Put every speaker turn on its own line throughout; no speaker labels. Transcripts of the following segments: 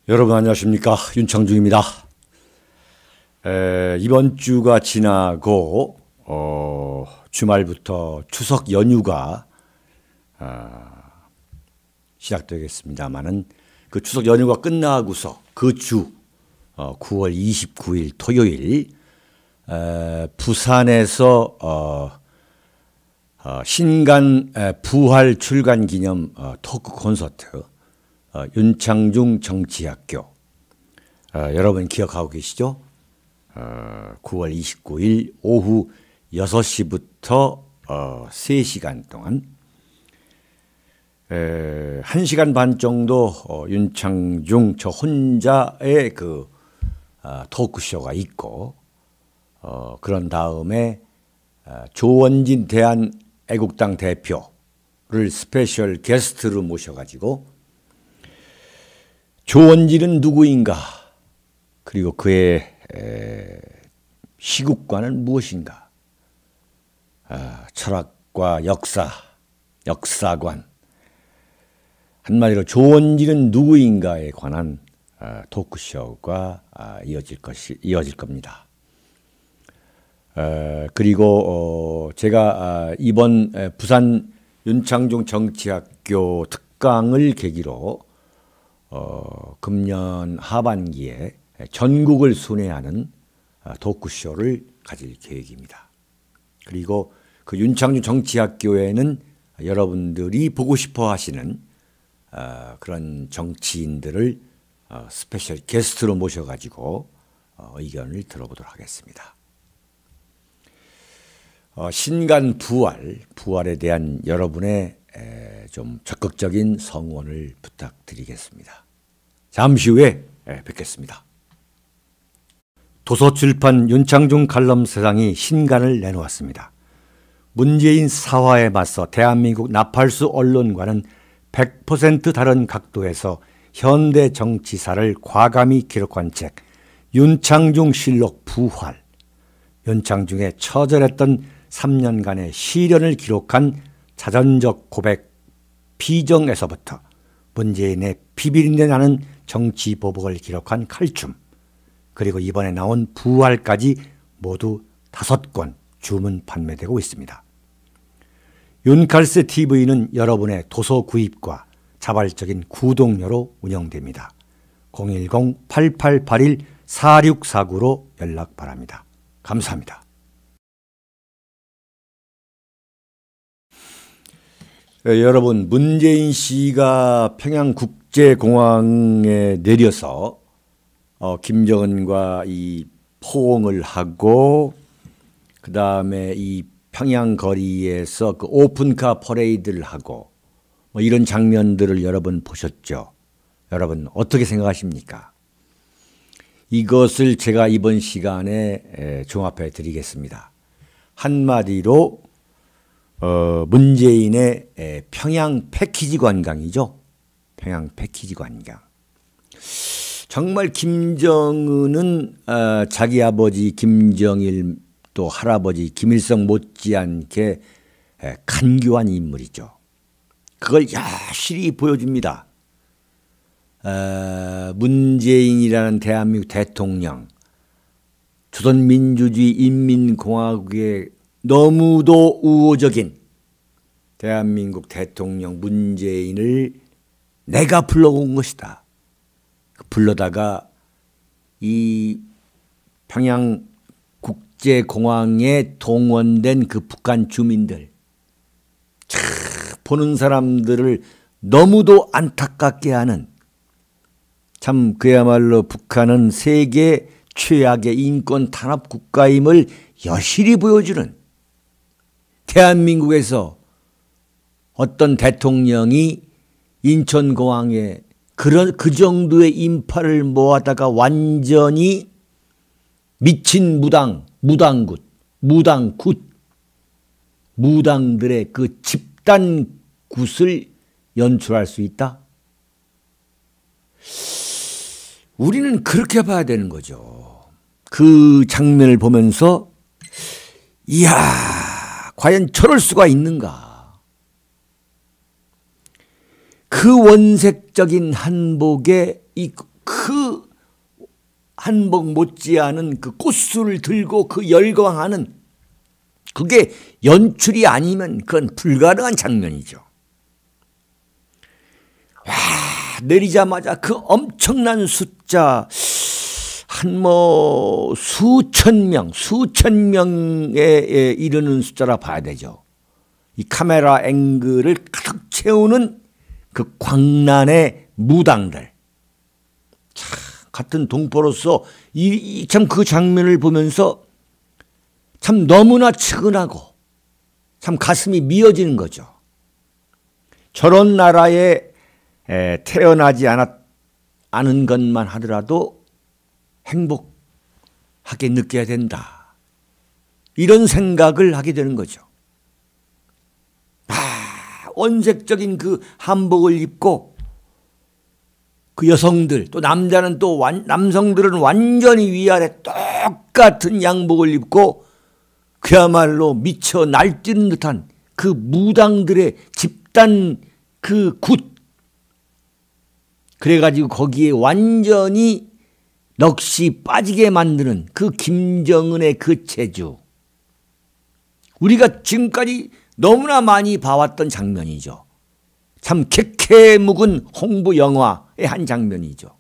여러분 안녕하십니까, 윤창중입니다. 이번 주가 지나고 주말부터 추석 연휴가 시작되겠습니다만은 그 추석 연휴가 끝나고서 그 주 9월 29일 토요일 부산에서 신간 부활 출간 기념 토크 콘서트 윤창중 정치학교, 여러분 기억하고 계시죠? 9월 29일 오후 6시부터 3시간 동안 1시간 반 정도 윤창중 저 혼자의 그 토크쇼가 있고, 그런 다음에 조원진 대한애국당 대표를 스페셜 게스트로 모셔가지고 조원진은 누구인가, 그리고 그의 시국관은 무엇인가, 철학과 역사관, 한마디로 조원진은 누구인가에 관한 토크쇼가 이어질 겁니다. 그리고 제가 이번 부산 윤창중 정치학교 특강을 계기로 금년 하반기에 전국을 순회하는 토크쇼를 가질 계획입니다. 그리고 그 윤창중 정치학교에는 여러분들이 보고 싶어 하시는 그런 정치인들을 스페셜 게스트로 모셔가지고 의견을 들어보도록 하겠습니다. 신간 부활에 대한 여러분의 좀 적극적인 성원을 부탁드리겠습니다. 잠시 후에 뵙겠습니다. 도서출판 윤창중 칼럼세상이 신간을 내놓았습니다. 문재인 사화에 맞서 대한민국 나팔수 언론과는 100% 다른 각도에서 현대 정치사를 과감히 기록한 책, 윤창중 실록 부활. 윤창중의 처절했던 3년간의 시련을 기록한 자전적 고백 비정에서부터 문재인의 비비린내 나는 정치 보복을 기록한 칼춤, 그리고 이번에 나온 부활까지 모두 5권 주문 판매되고 있습니다. 윤칼세 TV는 여러분의 도서 구입과 자발적인 구독료로 운영됩니다. 010-8881-4649로 연락 바랍니다. 감사합니다. 여러분, 문재인 씨가 평양국제공항에 내려서 김정은과 이 포옹을 하고, 그 다음에 이 평양 거리에서 그 오픈카 퍼레이드를 하고 이런 장면들을 여러분 보셨죠? 여러분 어떻게 생각하십니까? 이것을 제가 이번 시간에 종합해 드리겠습니다. 한마디로 문재인의 평양 패키지 관광이죠. 평양 패키지 관광. 정말 김정은은 자기 아버지 김정일, 또 할아버지 김일성 못지않게 간교한 인물이죠. 그걸 여실히 보여줍니다. 문재인이라는 대한민국 대통령, 조선민주주의 인민공화국의 너무도 우호적인 대한민국 대통령 문재인을 내가 불러온 것이다. 불러다가 이 평양 국제공항에 동원된 그 북한 주민들, 보는 사람들을 너무도 안타깝게 하는, 참 그야말로 북한은 세계 최악의 인권 탄압 국가임을 여실히 보여주는, 대한민국에서 어떤 대통령이 인천공항에 그 정도의 인파를 모아다가 완전히 미친 무당들의 그 집단굿을 연출할 수 있다? 우리는 그렇게 봐야 되는 거죠. 그 장면을 보면서 이야, 과연 저럴 수가 있는가? 그 원색적인 한복에 이 그 한복 못지않은 그 꽃술을 들고 그 열광하는, 그게 연출이 아니면 그건 불가능한 장면이죠. 와, 내리자마자 그 엄청난 숫자, 한 수천 명에 이르는 숫자라 봐야 되죠. 이 카메라 앵글을 가득 채우는 그 광란의 무당들. 참, 같은 동포로서 참 그 장면을 보면서 참 너무나 측은하고 참 가슴이 미어지는 거죠. 저런 나라에 태어나지 않은 것만 하더라도 행복하게 느껴야 된다. 이런 생각을 하게 되는 거죠. 원색적인 그 한복을 입고 그 여성들, 또 남자는 또 남성들은 완전히 위아래 똑같은 양복을 입고 그야말로 미쳐 날뛰는 듯한 그 무당들의 집단 그 굿. 그래가지고 거기에 완전히 넋이 빠지게 만드는 그 김정은의 그 재주. 우리가 지금까지 너무나 많이 봐왔던 장면이죠. 참 객해 묵은 홍보 영화의 한 장면이죠.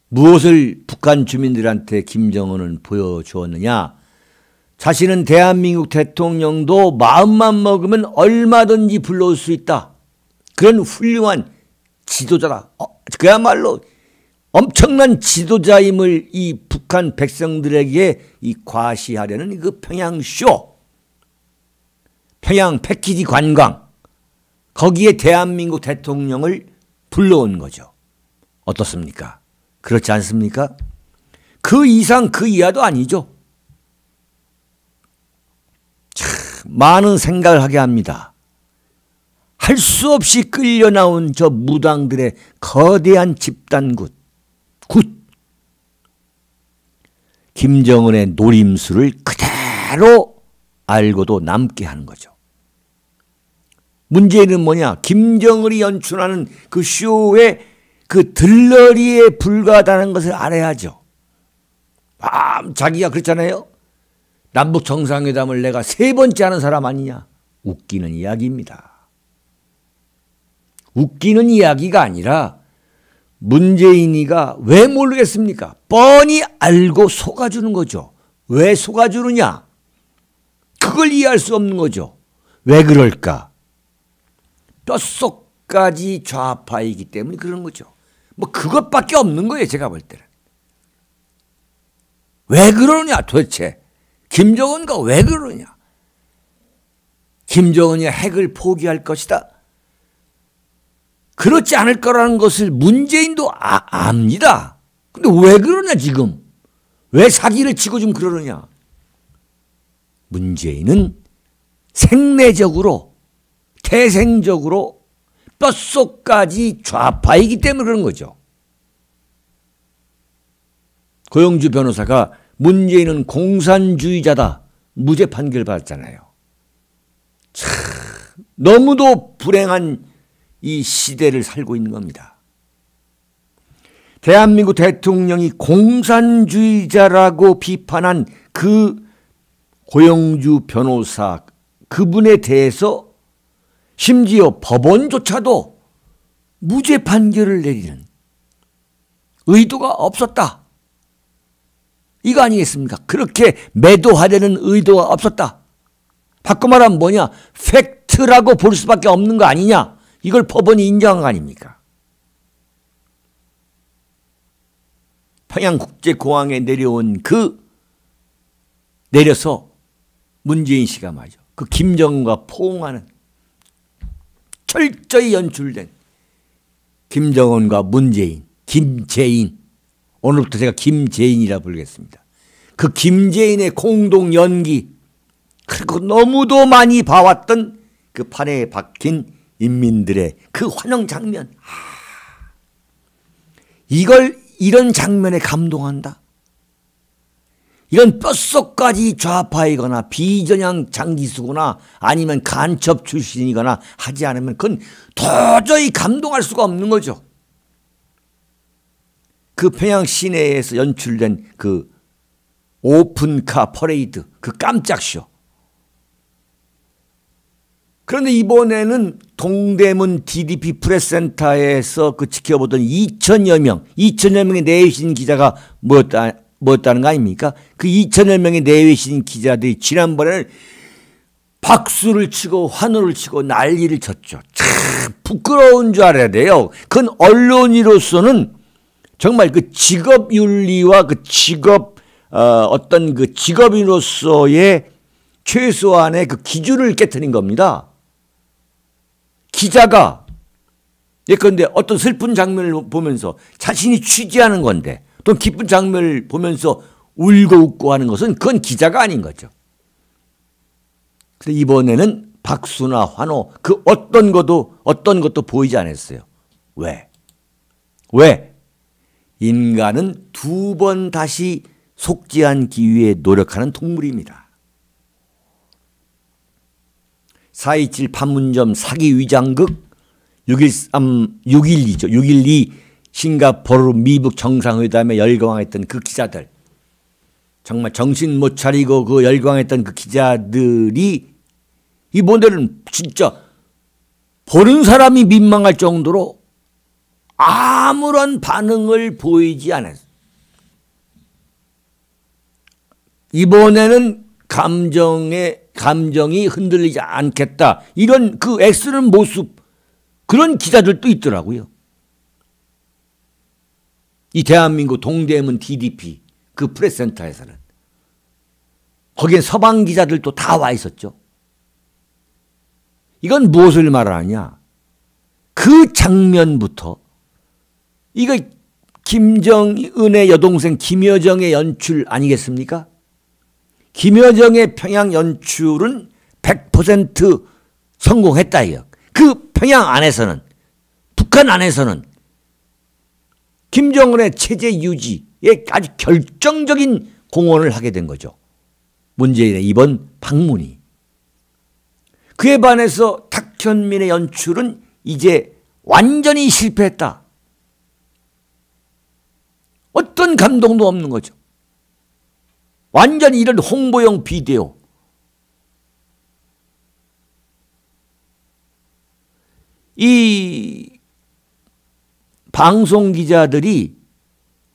무엇을 북한 주민들한테 김정은은 보여주었느냐? 자신은 대한민국 대통령도 마음만 먹으면 얼마든지 불러올 수 있다. 그런 훌륭한 지도자다. 그야말로 엄청난 지도자임을 이 북한 백성들에게 이 과시하려는 그 평양쇼, 평양 패키지 관광, 거기에 대한민국 대통령을 불러온 거죠. 어떻습니까? 그렇지 않습니까? 그 이상 그 이하도 아니죠. 참 많은 생각을 하게 합니다. 할 수 없이 끌려 나온 저 무당들의 거대한 집단굿, 김정은의 노림수를 그대로 알고도 남게 하는 거죠. 문제는 뭐냐? 김정은이 연출하는 그 쇼의 그 들러리에 불과하다는 것을 알아야죠. 자기가 그렇잖아요. 남북 정상회담을 내가 3번째 하는 사람 아니냐. 웃기는 이야기입니다. 웃기는 이야기가 아니라 문재인이가 왜 모르겠습니까? 뻔히 알고 속아주는 거죠. 왜 속아주느냐? 그걸 이해할 수 없는 거죠. 왜 그럴까? 뼛속까지 좌파이기 때문에 그런 거죠. 뭐 그것밖에 없는 거예요. 제가 볼 때는. 왜 그러냐 도대체. 김정은가 왜 그러냐. 김정은이 핵을 포기할 것이다. 그렇지 않을 거라는 것을 문재인도 압니다. 근데 왜 그러냐 지금. 왜 사기를 치고 좀 그러느냐. 문재인은 생내적으로 태생적으로 뼛속까지 좌파이기 때문에 그런 거죠. 고영주 변호사가 문재인은 공산주의자다 무죄 판결 받았잖아요. 참 너무도 불행한 이 시대를 살고 있는 겁니다. 대한민국 대통령이 공산주의자라고 비판한 그 고영주 변호사 그분에 대해서 심지어 법원조차도 무죄 판결을 내리는 의도가 없었다. 이거 아니겠습니까? 그렇게 매도하려는 의도가 없었다. 바꿔 말하면 뭐냐? 팩트라고 볼 수밖에 없는 거 아니냐? 이걸 법원이 인정한 거 아닙니까? 평양국제공항에 내려서 문재인 씨가 말이죠. 그 김정은과 포옹하는 철저히 연출된 김정은과 문재인, 김재인. 오늘부터 제가 김재인이라 부르겠습니다. 그 김재인의 공동 연기, 그리고 너무도 많이 봐왔던 그 판에 박힌 인민들의 그 환영 장면. 이런 장면에 감동한다. 이건 뼛속까지 좌파이거나 비전향 장기수거나 아니면 간첩 출신이거나 하지 않으면 그건 도저히 감동할 수가 없는 거죠. 그 평양 시내에서 연출된 그 오픈카 퍼레이드, 그 깜짝 쇼. 그런데 이번에는 동대문 DDP 프레스센터에서 그 지켜보던 2천여 명의 내외신 기자가 모였다는 거 아닙니까? 그 2천여 명의 내외신 기자들이 지난번에는 박수를 치고 환호를 치고 난리를 쳤죠. 참 부끄러운 줄 알아야 돼요. 그건 언론인으로서는 정말 그 직업윤리와 그 어떤 그 직업인으로서의 최소한의 그 기준을 깨트린 겁니다. 기자가 예컨대 어떤 슬픈 장면을 보면서 자신이 취재하는 건데 또 기쁜 장면을 보면서 울고 웃고 하는 것은 그건 기자가 아닌 거죠. 그래서 이번에는 박수나 환호 그 어떤 것도 보이지 않았어요. 왜? 인간은 2번 다시 속지 않기 위해 노력하는 동물입니다. 4.27 판문점 사기 위장극 6.12죠. 6.12 싱가포르 미북 정상회담에 열광했던 그 기자들. 정말 정신 못 차리고 그 열광했던 그 기자들이 이번에는 진짜 보는 사람이 민망할 정도로 아무런 반응을 보이지 않았어요. 이번에는 감정이 흔들리지 않겠다. 이런 그 애쓰는 모습, 그런 기자들도 있더라고요. 이 대한민국 동대문 DDP 그 프레스센터에서는. 거기에 서방 기자들도 다 와 있었죠. 이건 무엇을 말하느냐. 그 장면부터 이거 김정은의 여동생 김여정의 연출 아니겠습니까? 김여정의 평양 연출은 100% 성공했다. 그 평양 안에서는, 북한 안에서는 김정은의 체제 유지에 아주 결정적인 공헌을 하게 된 거죠. 문재인의 이번 방문이. 그에 반해서 탁현민의 연출은 이제 완전히 실패했다. 어떤 감동도 없는 거죠. 완전히 이런 홍보용 비디오. 이 방송 기자들이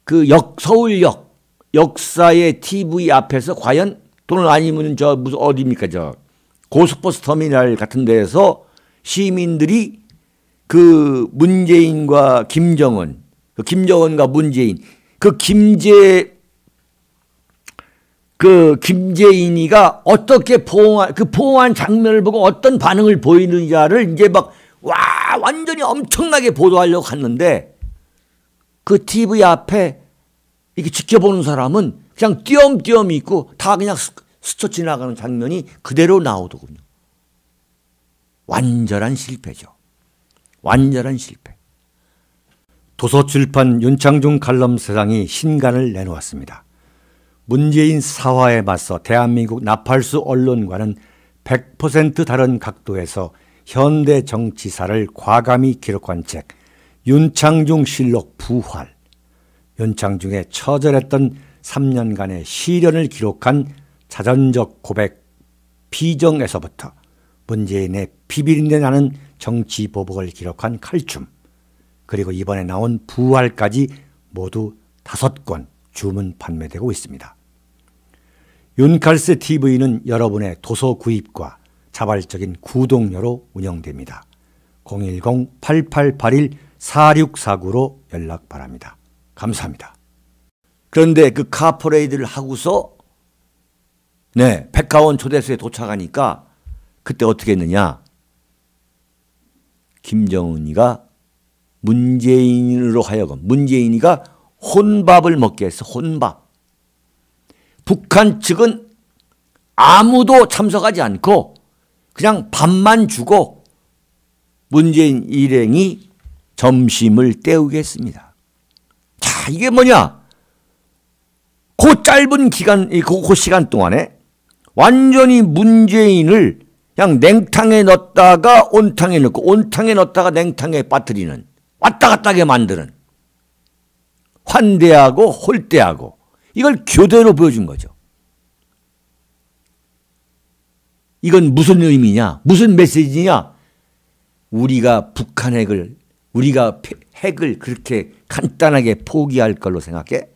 그 서울역 역사의 TV 앞에서 과연 또는 아니면 무슨 어디입니까 고속버스 터미널 같은 데에서 시민들이 그 문재인과 김정은, 그 김정은과 문재인, 김재인이가 어떻게 포옹한 장면을 보고 어떤 반응을 보이느냐를 이제 완전히 엄청나게 보도하려고 갔는데 그 TV 앞에 이렇게 지켜보는 사람은 그냥 띄엄띄엄 있고 다 그냥 스쳐 지나가는 장면이 그대로 나오더군요. 완전한 실패죠. 완전한 실패. 도서출판 윤창중 칼럼사장이 신간을 내놓았습니다. 문재인 사화에 맞서 대한민국 나팔수 언론과는 100% 다른 각도에서 현대 정치사를 과감히 기록한 책 윤창중 실록 부활. 윤창중의 처절했던 3년간의 시련을 기록한 자전적 고백 비정에서부터 문재인의 비비린내 나는 정치 보복을 기록한 칼춤, 그리고 이번에 나온 부활까지 모두 5권 주문 판매되고 있습니다. 윤칼스 TV는 여러분의 도서 구입과 자발적인 구독료로 운영됩니다. 010-8881-4649로 연락 바랍니다. 감사합니다. 그런데 그 카퍼레이드를 하고서 백화원 초대소에 도착하니까 그때 어떻게 했느냐. 김정은이가 문재인으로 하여금 문재인이가 혼밥을 먹게 했어. 혼밥. 북한 측은 아무도 참석하지 않고 그냥 밥만 주고 문재인 일행이 점심을 때우게 했습니다. 자, 이게 뭐냐? 그 짧은 기간, 그 시간 동안에 완전히 문재인을 그냥 냉탕에 넣었다가 온탕에 넣고 온탕에 넣었다가 냉탕에 빠뜨리는, 왔다 갔다 하게 만드는 환대하고 홀대하고 이걸 교대로 보여준 거죠. 이건 무슨 의미냐? 무슨 메시지냐? 우리가 북한 핵을, 우리가 핵을 그렇게 간단하게 포기할 걸로 생각해?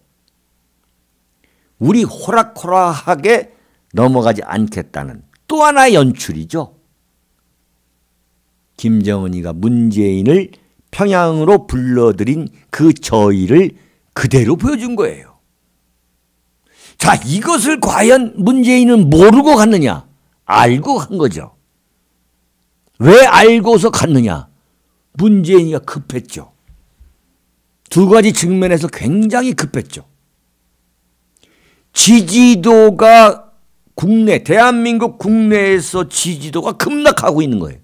우리 호락호락하게 넘어가지 않겠다는 또 하나의 연출이죠. 김정은이가 문재인을 평양으로 불러들인 그 저의를 그대로 보여준 거예요. 자, 이것을 과연 문재인은 모르고 갔느냐? 알고 간 거죠. 왜 알고서 갔느냐? 문재인이가 급했죠. 두 가지 측면에서 굉장히 급했죠. 지지도가 대한민국 국내에서 지지도가 급락하고 있는 거예요.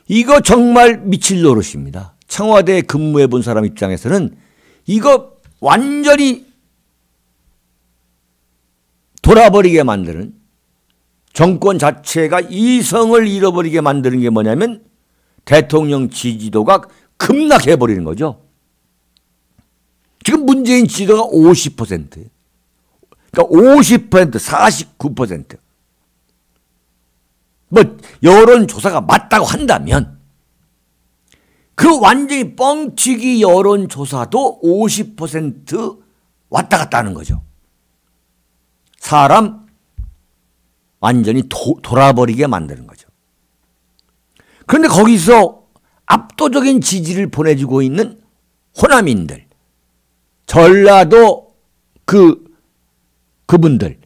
이거 정말 미칠 노릇입니다. 청와대에 근무해 본 사람 입장에서는 이거 완전히 돌아버리게 만드는, 정권 자체가 이성을 잃어버리게 만드는 게 뭐냐면 대통령 지지도가 급락해버리는 거죠. 지금 문재인 지지도가 50%예요. 그러니까 50%, 49%. 뭐 여론조사가 맞다고 한다면 그 완전히 뻥튀기 여론조사도 50% 왔다 갔다 하는 거죠. 사람 완전히 돌아버리게 만드는 거죠. 그런데 거기서 압도적인 지지를 보내주고 있는 호남인들, 전라도 그분들의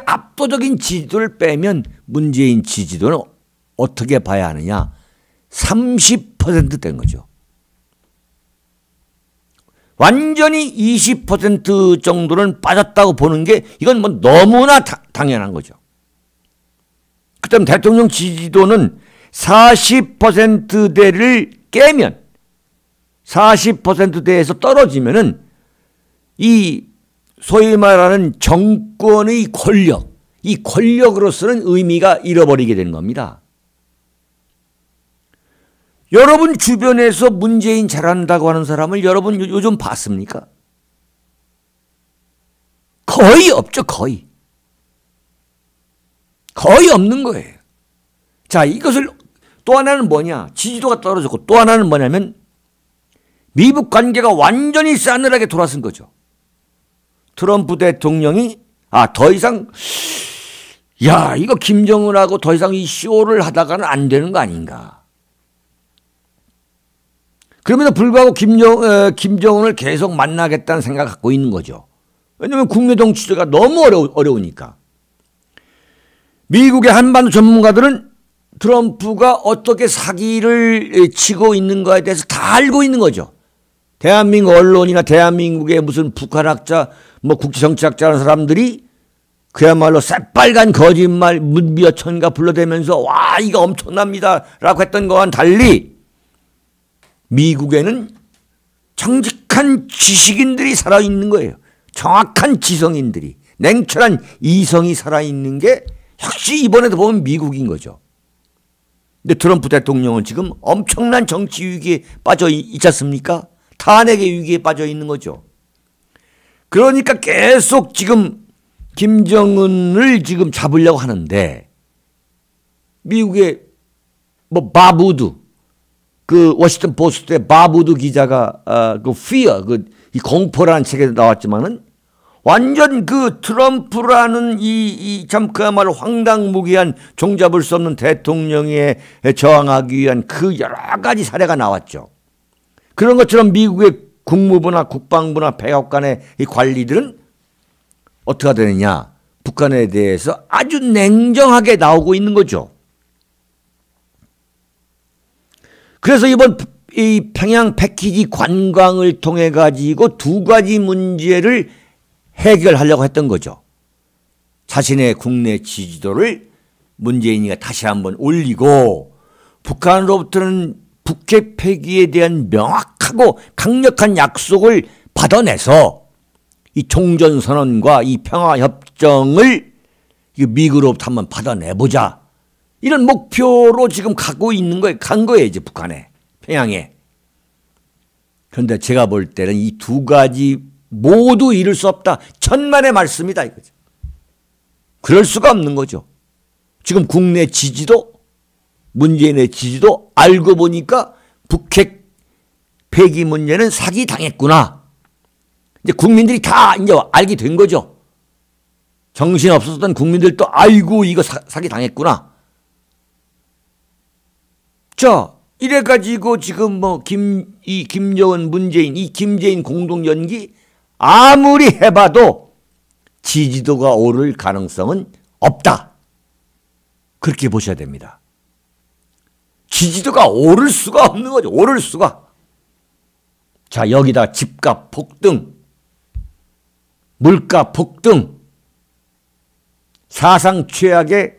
압도적인 지지도를 빼면 문재인 지지도는 어떻게 봐야 하느냐? 30% 된 거죠. 완전히 20% 정도는 빠졌다고 보는 게 이건 뭐 너무나 당연한 거죠. 그다음 대통령 지지도는 40%대를 깨면, 40%대에서 떨어지면은 이 소위 말하는 정권의 권력, 이 권력으로서는 의미가 잃어버리게 되는 겁니다. 여러분 주변에서 문재인 잘한다고 하는 사람을 여러분 요즘 봤습니까? 거의 없죠, 거의. 거의 없는 거예요. 자, 이것을 또 하나는 뭐냐? 지지도가 떨어졌고 또 하나는 뭐냐면 미북 관계가 완전히 싸늘하게 돌아선 거죠. 트럼프 대통령이 더 이상 이거 김정은하고 더 이상 이 쇼를 하다가는 안 되는 거 아닌가. 그럼에도 불구하고 김정은을 계속 만나겠다는 생각을 갖고 있는 거죠. 왜냐하면 국내 정치가 너무 어려우니까. 미국의 한반도 전문가들은 트럼프가 어떻게 사기를 치고 있는가에 대해서 다 알고 있는 거죠. 대한민국 언론이나 대한민국의 무슨 북한학자, 뭐 국제정치학자라는 사람들이 그야말로 새빨간 거짓말 문비어천가 불러대면서 와, 이거 엄청납니다 라고 했던 거와는 달리 미국에는 정직한 지식인들이 살아있는 거예요. 정확한 지성인들이, 냉철한 이성이 살아있는 게 역시 이번에도 보면 미국인 거죠. 근데 트럼프 대통령은 지금 엄청난 정치 위기에 빠져 있지 않습니까? 탄핵의 위기에 빠져 있는 거죠. 그러니까 계속 지금 김정은을 지금 잡으려고 하는데, 미국의 뭐 바부드, 그 워싱턴 포스트의 바부드 기자가 그 Fear, 이 공포라는 책에 나왔지만은 완전 그 트럼프라는 이 참 그야말로 황당무계한 종잡을 수 없는 대통령에 저항하기 위한 그 여러 가지 사례가 나왔죠. 그런 것처럼 미국의 국무부나 국방부나 백악관의 이 관리들은 어떻게 되느냐? 북한에 대해서 아주 냉정하게 나오고 있는 거죠. 그래서 이번 이 평양 패키지 관광을 통해 가지고 두 가지 문제를 해결하려고 했던 거죠. 자신의 국내 지지도를 문재인이가 다시 한번 올리고 북한으로부터는 북핵 폐기에 대한 명확하고 강력한 약속을 받아내서 이 종전선언과 이 평화협정을 미국으로부터 한번 받아내보자. 이런 목표로 지금 가고 있는 거예요. 간 거예요, 이제 북한에, 평양에. 그런데 제가 볼 때는 이 두 가지 모두 이룰 수 없다. 천만의 말씀이다 이거죠. 그럴 수가 없는 거죠. 지금 국내 지지도, 문재인의 지지도 알고 보니까 북핵 폐기 문제는 사기 당했구나. 이제 국민들이 다 이제 알게 된 거죠. 정신 없었던 국민들도 아이고 이거 사기 당했구나. 자, 이래가지고 지금 뭐 김정은, 문재인, 이 김재인 공동 연기 아무리 해봐도 지지도가 오를 가능성은 없다. 그렇게 보셔야 됩니다. 지지도가 오를 수가 없는 거죠. 오를 수가. 자, 여기다 집값 폭등, 물가 폭등, 사상 최악의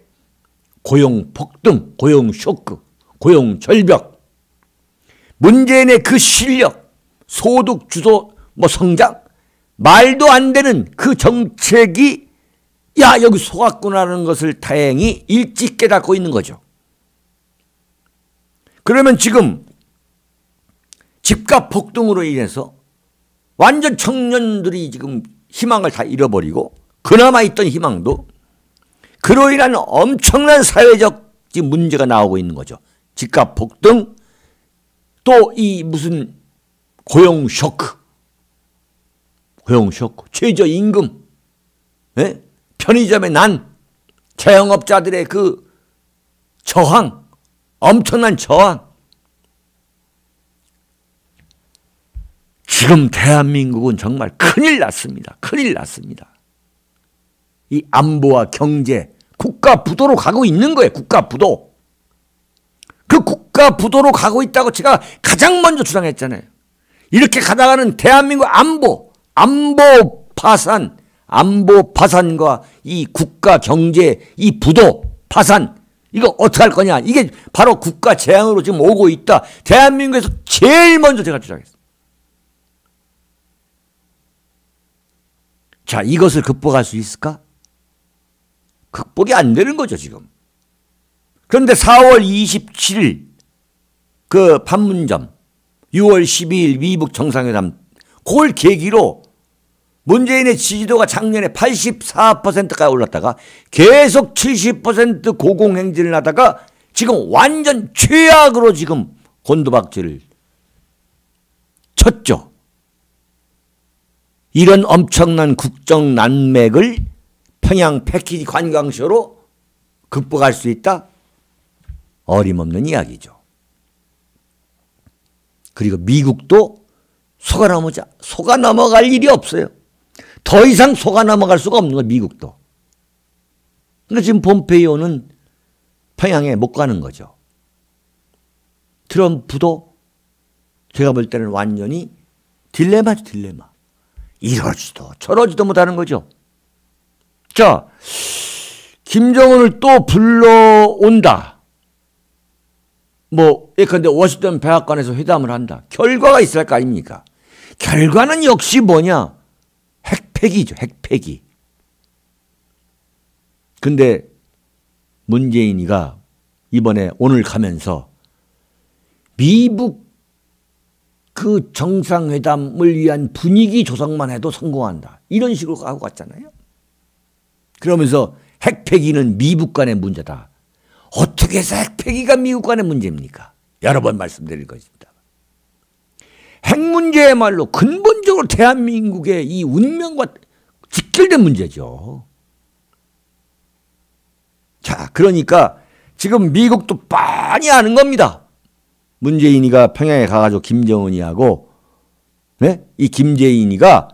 고용 폭등, 고용 쇼크, 고용 절벽, 문재인의 그 실력, 소득 주도 성장, 말도 안 되는 그 정책이 야 여기 속았구나라는 것을 다행히 일찍 깨닫고 있는 거죠. 그러면 지금 집값 폭등으로 인해서 완전 청년들이 지금 희망을 다 잃어버리고 그나마 있던 희망도 그로 인한 엄청난 사회적 문제가 나오고 있는 거죠. 집값 폭등, 또 이 무슨 고용 쇼크, 최저임금, 예? 편의점의 난, 자영업자들의 그 저항, 엄청난 저항. 지금 대한민국은 정말 큰일 났습니다. 큰일 났습니다. 이 안보와 경제, 국가 부도로 가고 있는 거예요. 국가 부도. 그 국가 부도로 가고 있다고 제가 가장 먼저 주장했잖아요. 이렇게 가다가는 대한민국 안보 파산과 이 국가 경제, 이 부도 파산, 이거 어떻게 할 거냐. 이게 바로 국가 재앙으로 지금 오고 있다. 대한민국에서 제일 먼저 제가 주장했습니다. 자, 이것을 극복할 수 있을까? 극복이 안 되는 거죠, 지금. 그런데 4월 27일 그 판문점, 6월 12일 미북 정상회담, 그걸 계기로 문재인의 지지도가 작년에 84%까지 올랐다가 계속 70% 고공행진을 하다가 지금 완전 최악으로 지금 곤두박질을 쳤죠. 이런 엄청난 국정 난맥을 평양 패키지 관광쇼로 극복할 수 있다? 어림없는 이야기죠. 그리고 미국도 속아 넘어갈 일이 없어요. 더 이상 속아 넘어갈 수가 없는 거예요. 미국도. 그러니까 지금 폼페이오는 평양에 못 가는 거죠. 트럼프도 제가 볼 때는 완전히 딜레마죠. 딜레마. 이러지도 저러지도 못하는 거죠. 자, 김정은을 또 불러온다. 예컨대 워싱턴 백악관에서 회담을 한다. 결과가 있을 거 아닙니까? 결과는 역시 뭐냐? 핵폐기죠. 핵폐기. 근데 문재인이가 이번에 오늘 가면서 미국 그 정상회담을 위한 분위기 조성만 해도 성공한다. 이런 식으로 하고 갔잖아요. 그러면서 핵폐기는 미국 간의 문제다. 어떻게 해서 핵폐기가 미국 간의 문제입니까? 여러 번 말씀드릴 것입니다. 핵 문제야말로 근본적으로 대한민국의 이 운명과 직결된 문제죠. 자, 그러니까 지금 미국도 뻔히 아는 겁니다. 문재인이가 평양에 가가지고 김정은이하고 이 김재인이가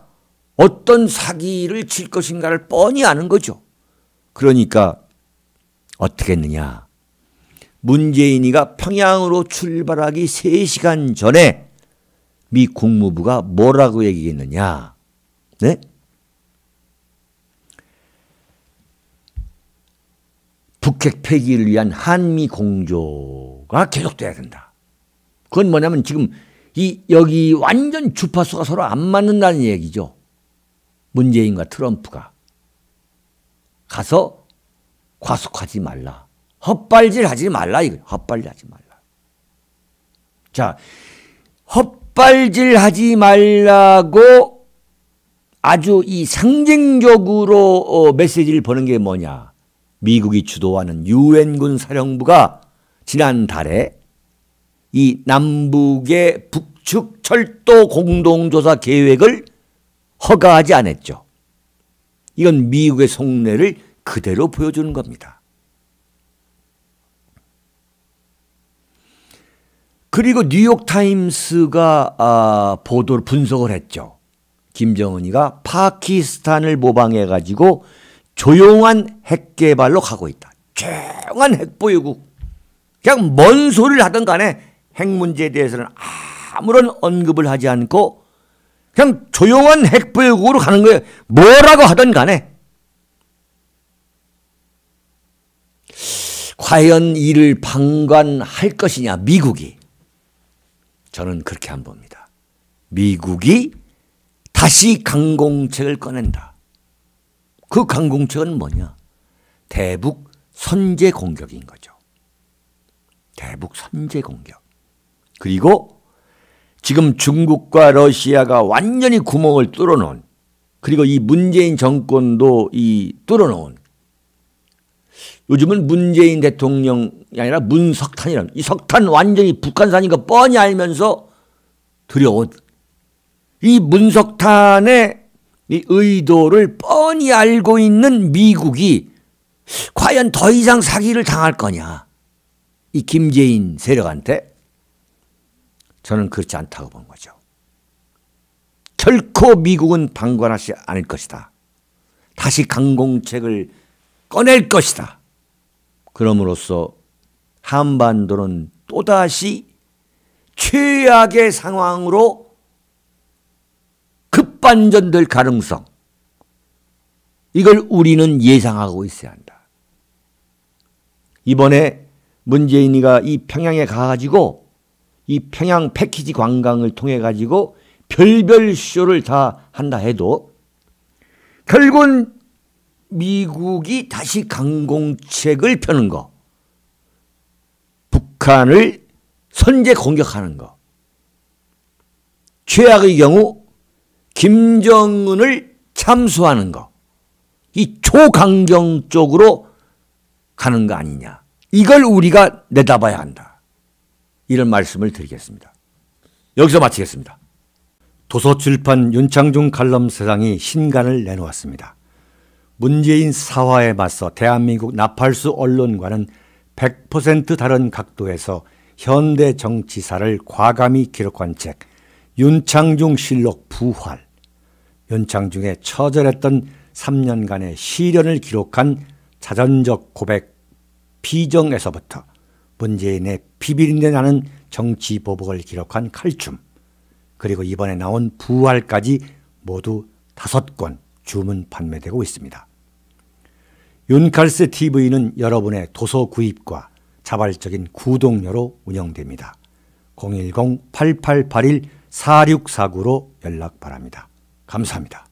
어떤 사기를 칠 것인가를 뻔히 아는 거죠. 그러니까 어떻게 했느냐. 문재인이가 평양으로 출발하기 3시간 전에 미 국무부가 뭐라고 얘기했느냐. 네? 북핵 폐기를 위한 한미 공조가 계속돼야 된다. 그건 뭐냐면 지금 여기 완전 주파수가 서로 안 맞는다는 얘기죠. 문재인과 트럼프가. 가서 과속하지 말라. 헛발질 하지 말라. 이거 헛발질 하지 말라. 자, 헛발질하지 말라고 아주 이 상징적으로 메시지를 보낸 게 뭐냐. 미국이 주도하는 유엔군 사령부가 지난달에 이 남북의 북측 철도 공동조사 계획을 허가하지 않았죠. 이건 미국의 속내를 그대로 보여주는 겁니다. 그리고 뉴욕타임스가 보도를 분석을 했죠. 김정은이가 파키스탄을 모방해가지고 조용한 핵 개발로 가고 있다. 조용한 핵 보유국. 그냥 뭔 소리를 하든 간에 핵 문제에 대해서는 아무런 언급을 하지 않고 그냥 조용한 핵 보유국으로 가는 거예요. 뭐라고 하든 간에. 과연 이를 방관할 것이냐, 미국이. 저는 그렇게 안 봅니다. 미국이 다시 강공책을 꺼낸다. 그 강공책은 뭐냐? 대북 선제 공격인 거죠. 대북 선제 공격. 그리고 지금 중국과 러시아가 완전히 구멍을 뚫어놓은, 그리고 이 문재인 정권도 이 뚫어놓은, 요즘은 문재인 대통령이 아니라 문석탄이라는, 이 석탄 완전히 북한산인 거 뻔히 알면서 들여온 이 문석탄의 이 의도를 뻔히 알고 있는 미국이 과연 더 이상 사기를 당할 거냐, 이 김재인 세력한테. 저는 그렇지 않다고 본 거죠. 결코 미국은 방관하지 않을 것이다. 다시 강공책을 꺼낼 것이다. 그럼으로써 한반도는 또다시 최악의 상황으로 급반전될 가능성, 이걸 우리는 예상하고 있어야 한다. 이번에 문재인이가 이 평양에 가가지고 이 평양 패키지 관광을 통해 가지고 별별 쇼를 다 한다 해도 결국은 미국이 다시 강공책을 펴는 거, 북한을 선제 공격하는 거, 최악의 경우 김정은을 참수하는 거, 이 초강경 쪽으로 가는 거 아니냐. 이걸 우리가 내다봐야 한다. 이런 말씀을 드리겠습니다. 여기서 마치겠습니다. 도서출판 윤창중 칼럼세상이 신간을 내놓았습니다. 문재인 사화에 맞서 대한민국 나팔수 언론과는 100% 다른 각도에서 현대 정치사를 과감히 기록한 책, 윤창중 실록 부활. 윤창중의 처절했던 3년간의 시련을 기록한 자전적 고백 비정에서부터 문재인의 비비린내 나는 정치 보복을 기록한 칼춤, 그리고 이번에 나온 부활까지 모두 5권 주문 판매되고 있습니다. 윤칼세 TV는 여러분의 도서 구입과 자발적인 구독료로 운영됩니다. 010-8881-4649로 연락 바랍니다. 감사합니다.